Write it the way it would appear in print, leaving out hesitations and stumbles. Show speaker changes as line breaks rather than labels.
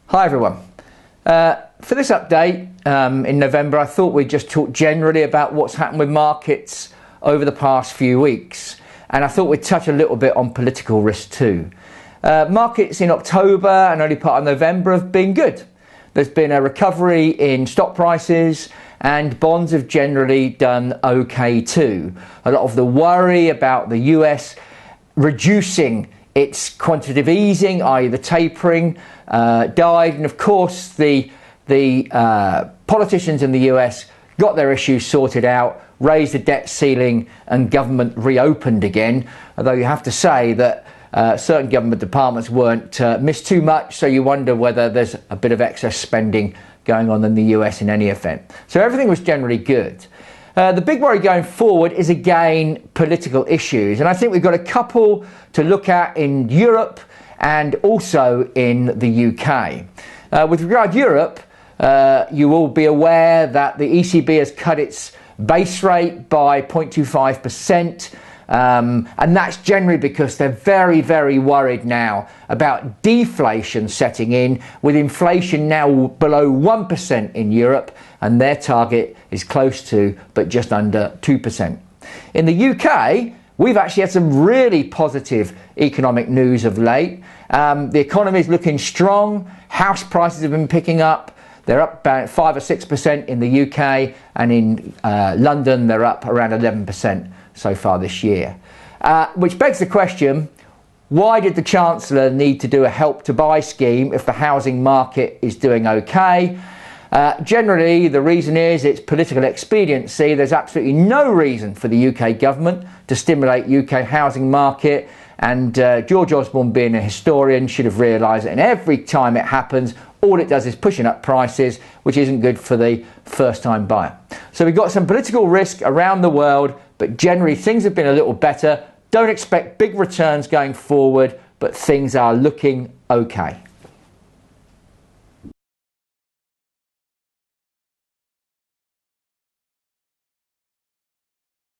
Hi everyone. For this update in November, I thought we'd just talk generally about what's happened with markets over the past few weeks, and I thought we'd touch a little bit on political risk too. Markets in October and early part of November have been good. There's been a recovery in stock prices and bonds have generally done okay too. A lot of the worry about the US reducing its quantitative easing, i.e. the tapering, died, and of course the politicians in the US got their issues sorted out, raised the debt ceiling and government reopened again, although you have to say that certain government departments weren't missed too much, so you wonder whether there's a bit of excess spending going on in the US in any event. So everything was generally good. The big worry going forward is again political issues, and I think we've got a couple to look at in Europe and also in the UK. With regard to Europe, you will be aware that the ECB has cut its base rate by 0.25%. And that's generally because they're very, very worried now about deflation setting in, with inflation now below 1% in Europe, and their target is close to, but just under 2%. In the UK, we've actually had some really positive economic news of late. The economy is looking strong, house prices have been picking up. They're up about 5 or 6% in the UK, and in London they're up around 11% so far this year. Which begs the question, why did the Chancellor need to do a help to buy scheme if the housing market is doing okay? Generally, the reason is it's political expediency. There's absolutely no reason for the UK government to stimulate UK housing market, and George Osborne, being a historian, should have realised that, and every time it happens, all it does is pushing up prices, which isn't good for the first-time buyer. So we've got some political risk around the world, but generally things have been a little better. Don't expect big returns going forward, but things are looking okay.